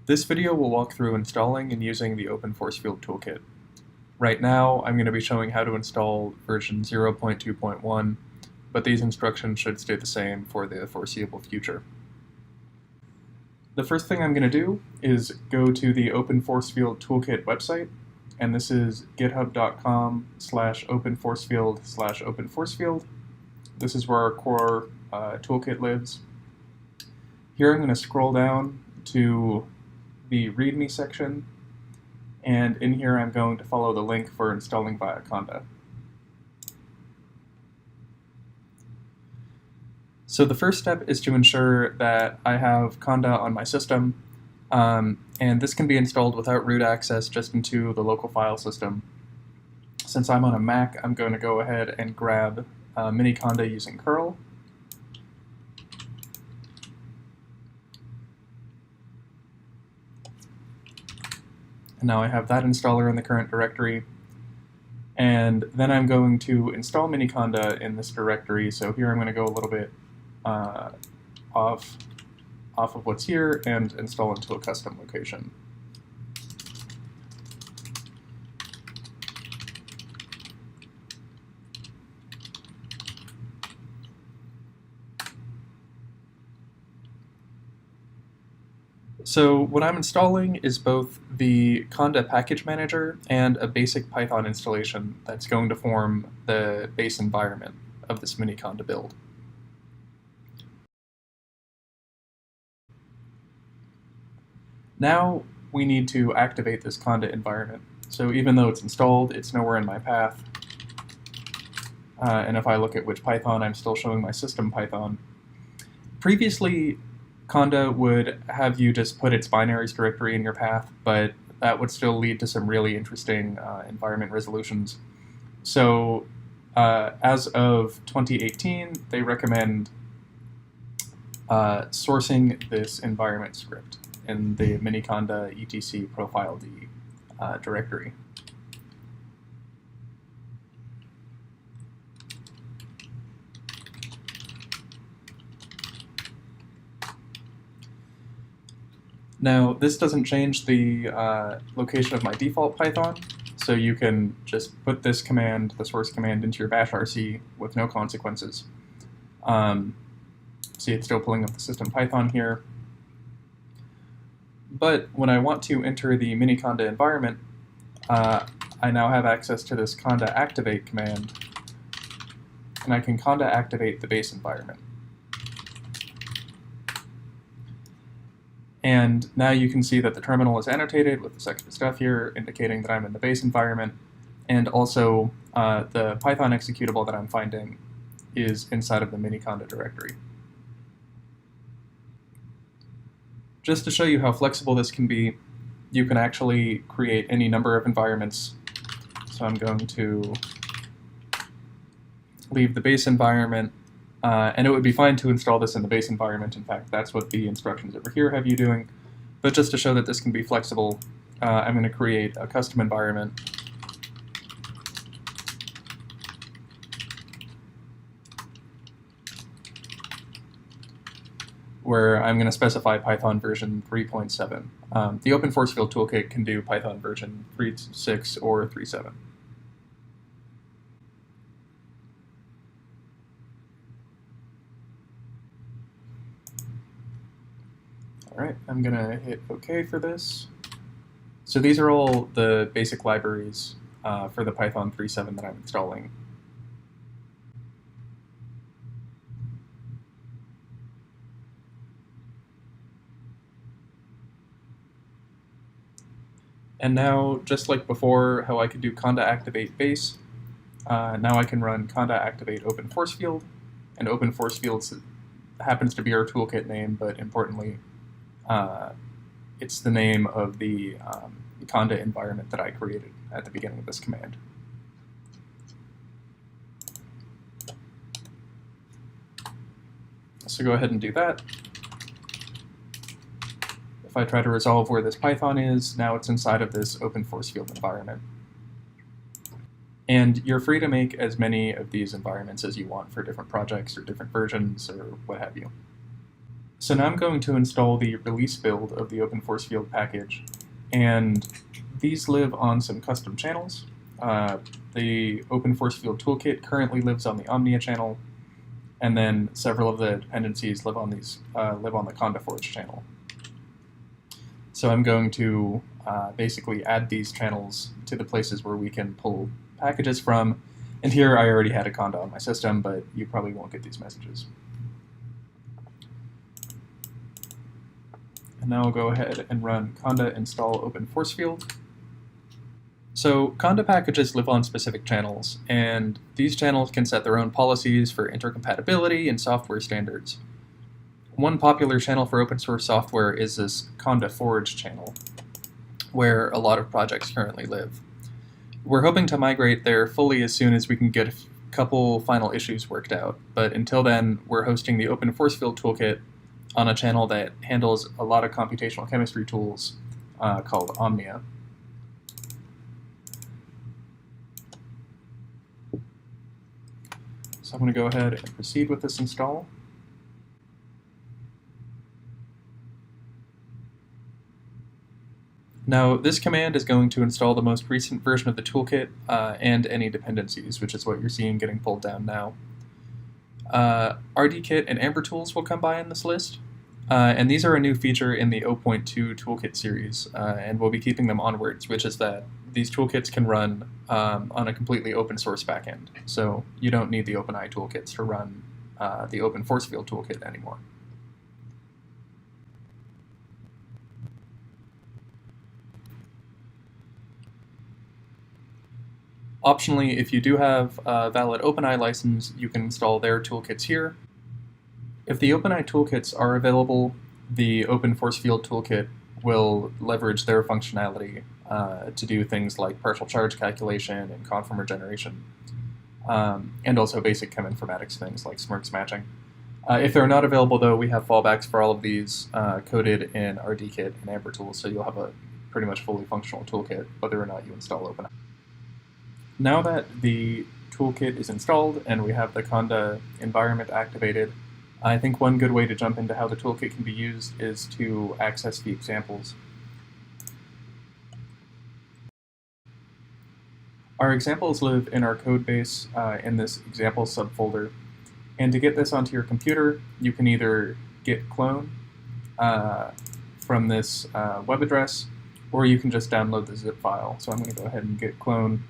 This video will walk through installing and using the Open Force Field Toolkit. Right now, I'm going to be showing how to install version 0.2.1, but these instructions should stay the same for the foreseeable future. The first thing I'm going to do is go to the Open Force Field Toolkit website, and this is github.com/openforcefield/openforcefield. This is where our core toolkit lives. Here I'm going to scroll down to the README section, and in here I'm going to follow the link for installing via Conda. So the first step is to ensure that I have Conda on my system, and this can be installed without root access just into the local file system. Since I'm on a Mac, I'm going to go ahead and grab mini Conda using curl. And now I have that installer in the current directory. And then I'm going to install miniconda in this directory. So here I'm going to go a little bit off of what's here and install into a custom location. So what I'm installing is both the Conda package manager and a basic Python installation that's going to form the base environment of this mini Conda build. Now we need to activate this Conda environment. So even though it's installed, it's nowhere in my path. And if I look at which Python, I'm still showing my system Python. Previously, Conda would have you just put its binaries directory in your path, but that would still lead to some really interesting environment resolutions. So as of 2018, they recommend sourcing this environment script in the miniconda etc profile D directory. Now, this doesn't change the location of my default Python, so you can just put this command, the source command, into your bash RC with no consequences. See, it's still pulling up the system Python here. But when I want to enter the miniconda environment, I now have access to this conda activate command, and I can conda activate the base environment. And now you can see that the terminal is annotated with this extra stuff here, indicating that I'm in the base environment, and also the Python executable that I'm finding is inside of the miniconda directory. Just to show you how flexible this can be, you can actually create any number of environments. So I'm going to leave the base environment. And it would be fine to install this in the base environment. In fact, that's what the instructions over here have you doing. But just to show that this can be flexible, I'm going to create a custom environment. Where I'm going to specify Python version 3.7. The Open Force Field Toolkit can do Python version 3.6 or 3.7. All right, I'm going to hit OK for this. So these are all the basic libraries for the Python 3.7 that I'm installing. And now, just like before, how I could do conda activate base, now I can run conda activate open force field, and open force field happens to be our toolkit name, but importantly, it's the name of the conda environment that I created at the beginning of this command. So go ahead and do that. If I try to resolve where this Python is, now it's inside of this open force field environment. And you're free to make as many of these environments as you want for different projects or different versions or what have you. So now I'm going to install the release build of the open force field package, and these live on some custom channels. The open force field toolkit currently lives on the Omnia channel, and then several of the dependencies live on the Conda Forge channel. So I'm going to basically add these channels to the places where we can pull packages from. And here I already had a Conda on my system, but you probably won't get these messages. And now I'll go ahead and run conda install open force field. So conda packages live on specific channels, and these channels can set their own policies for intercompatibility and software standards. One popular channel for open source software is this Conda Forge channel, where a lot of projects currently live. We're hoping to migrate there fully as soon as we can get a couple final issues worked out, but until then, we're hosting the open force field toolkit on a channel that handles a lot of computational chemistry tools called Omnia. So I'm going to go ahead and proceed with this install. Now, this command is going to install the most recent version of the toolkit and any dependencies, which is what you're seeing getting pulled down now. RDKit and Amber tools will come by in this list, and these are a new feature in the 0.2 toolkit series, and we'll be keeping them onwards, which is that these toolkits can run on a completely open source backend, so you don't need the OpenEye toolkits to run the open force field toolkit anymore. Optionally, if you do have a valid OpenEye license, you can install their toolkits here. If the OpenEye toolkits are available, the Open Force Field toolkit will leverage their functionality to do things like partial charge calculation and conformer generation, and also basic cheminformatics things like smirks matching. If they're not available, though, we have fallbacks for all of these coded in RDKit and Amber tools, so you'll have a pretty much fully functional toolkit, whether or not you install OpenEye. Now that the toolkit is installed and we have the Conda environment activated, I think one good way to jump into how the toolkit can be used is to access the examples. Our examples live in our code base in this example subfolder, and to get this onto your computer, you can either git clone from this web address, or you can just download the zip file. So I'm going to go ahead and git clone.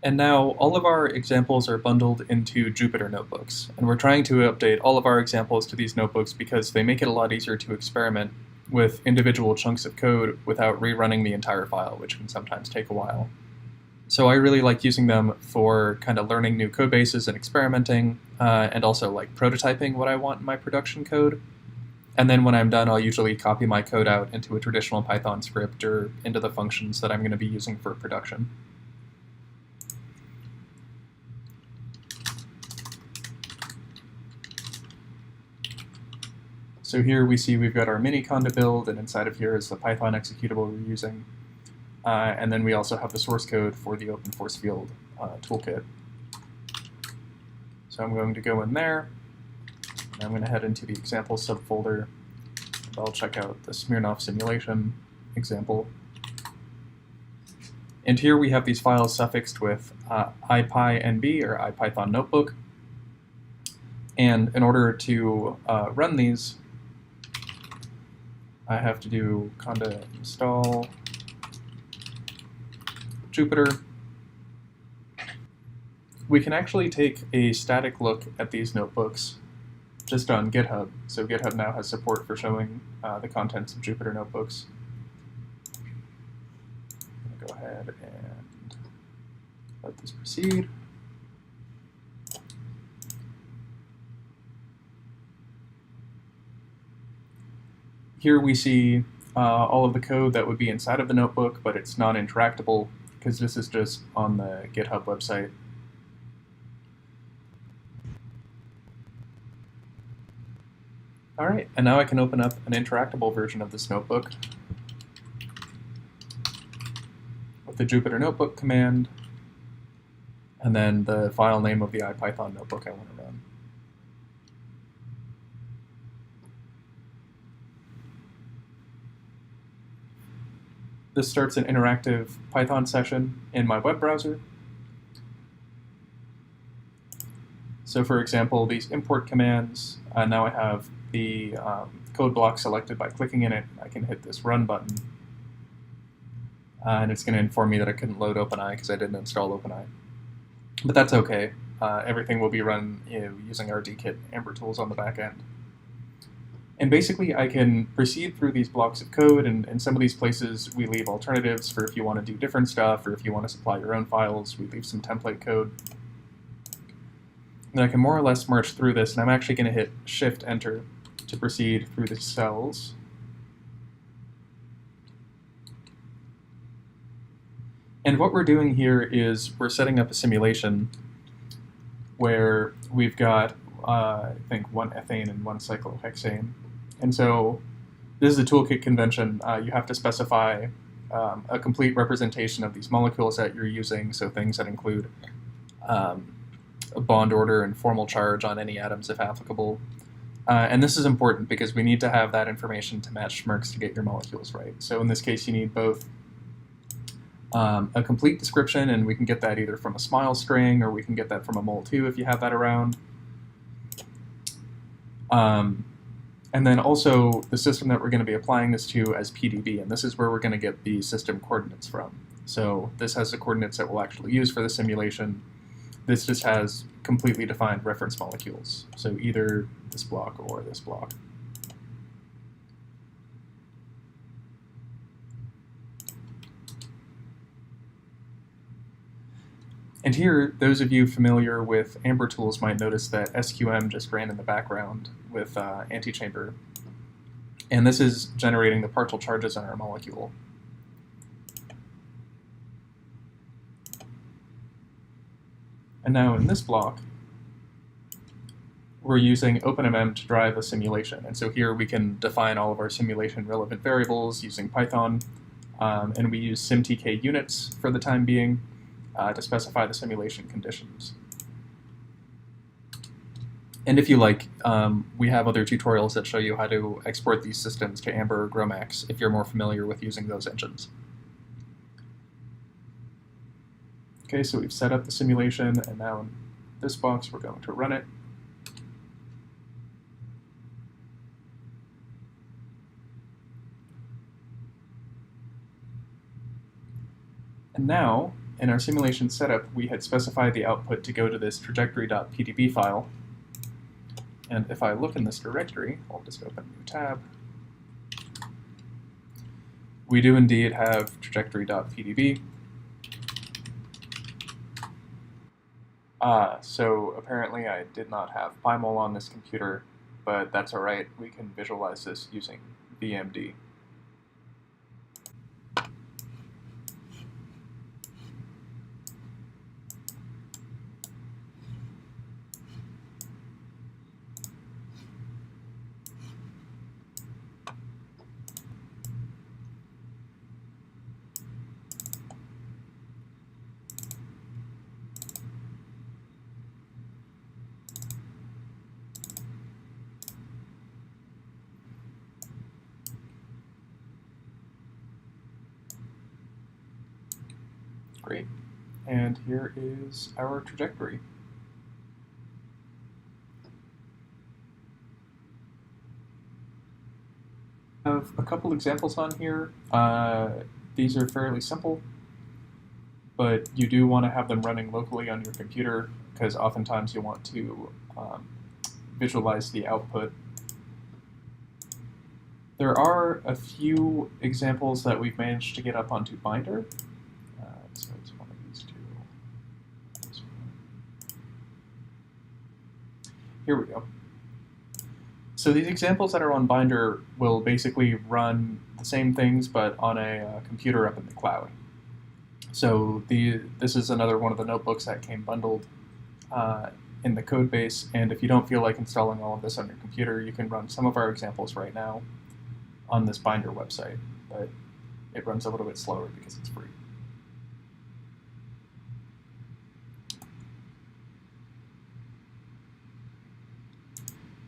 And now all of our examples are bundled into Jupyter notebooks, and we're trying to update all of our examples to these notebooks because they make it a lot easier to experiment with individual chunks of code without rerunning the entire file, which can sometimes take a while. So I really like using them for kind of learning new code bases and experimenting, and also like prototyping what I want in my production code. And then when I'm done, I'll usually copy my code out into a traditional Python script or into the functions that I'm going to be using for production. So here we see we've got our mini conda build, and inside of here is the Python executable we're using. And then we also have the source code for the open force field toolkit. So I'm going to go in there, and I'm going to head into the example subfolder, and I'll check out the Smirnov simulation example. And here we have these files suffixed with IPyNB, or IPython notebook. And in order to run these, I have to do conda install Jupyter. We can actually take a static look at these notebooks just on GitHub. So GitHub now has support for showing the contents of Jupyter notebooks. I'm going to go ahead and let this proceed. Here we see all of the code that would be inside of the notebook, but it's non-interactable because this is just on the GitHub website. All right, and now I can open up an interactable version of this notebook with the Jupyter Notebook command, and then the file name of the IPython notebook I want to run. This starts an interactive Python session in my web browser. So for example, these import commands, now I have the code block selected by clicking in it. I can hit this run button, and it's going to inform me that I couldn't load OpenEye because I didn't install OpenEye. But that's okay. Everything will be run using our Toolkit Amber tools on the back end. And basically, I can proceed through these blocks of code, and in some of these places, we leave alternatives for if you want to do different stuff, or if you want to supply your own files, we leave some template code. And I can more or less march through this, and I'm actually going to hit Shift-Enter to proceed through the cells. And what we're doing here is we're setting up a simulation where we've got, I think, one ethane and one cyclohexane. And so this is a toolkit convention. You have to specify a complete representation of these molecules that you're using, so things that include a bond order and formal charge on any atoms if applicable. And this is important because we need to have that information to match schmirks to get your molecules right. So in this case, you need both a complete description, and we can get that either from a SMILE string or we can get that from a mol2 if you have that around. And then also the system that we're going to be applying this to as PDB, and this is where we're going to get the system coordinates from. So this has the coordinates that we'll actually use for the simulation. This just has completely defined reference molecules, so either this block or this block. And here, those of you familiar with Amber tools might notice that SQM just ran in the background with antechamber. And this is generating the partial charges on our molecule. And now in this block, we're using OpenMM to drive a simulation. And so here we can define all of our simulation relevant variables using Python. And we use SymTK units for the time being to specify the simulation conditions. And if you like, we have other tutorials that show you how to export these systems to Amber or GROMACS if you're more familiar with using those engines. Okay, so we've set up the simulation, and now in this box we're going to run it. And now, in our simulation setup, we had specified the output to go to this trajectory.pdb file. And if I look in this directory, I'll just open a new tab. We do indeed have trajectory.pdb. So apparently I did not have PyMol on this computer, but that's all right. We can visualize this using VMD. Great. And here is our trajectory. I have a couple examples on here. These are fairly simple, but you do want to have them running locally on your computer because oftentimes you want to visualize the output. There are a few examples that we've managed to get up onto Binder. So it's one of these two. Here we go. So these examples that are on Binder will basically run the same things, but on a computer up in the cloud. So this is another one of the notebooks that came bundled in the code base, and if you don't feel like installing all of this on your computer, you can run some of our examples right now on this Binder website, but it runs a little bit slower because it's free.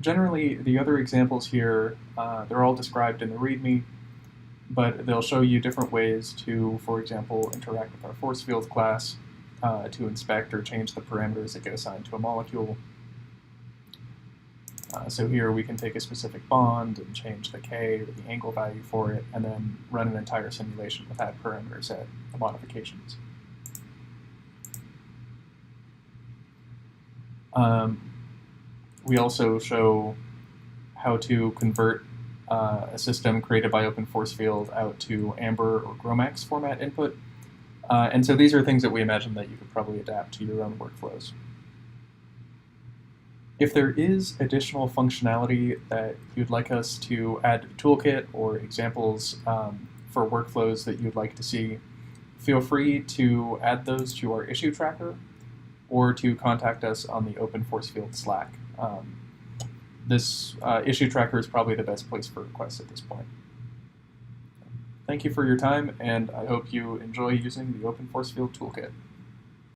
Generally, the other examples here, they're all described in the README, but they'll show you different ways to, for example, interact with our force field class, to inspect or change the parameters that get assigned to a molecule. So here we can take a specific bond and change the K or the angle value for it, and then run an entire simulation with that parameter set of modifications. We also show how to convert a system created by Open Force Field out to Amber or GROMACS format input. And so these are things that we imagine that you could probably adapt to your own workflows. If there is additional functionality that you'd like us to add to the toolkit or examples for workflows that you'd like to see, feel free to add those to our issue tracker or to contact us on the Open Force Field Slack. This issue tracker is probably the best place for requests at this point. Thank you for your time, and I hope you enjoy using the Open Force Field Toolkit.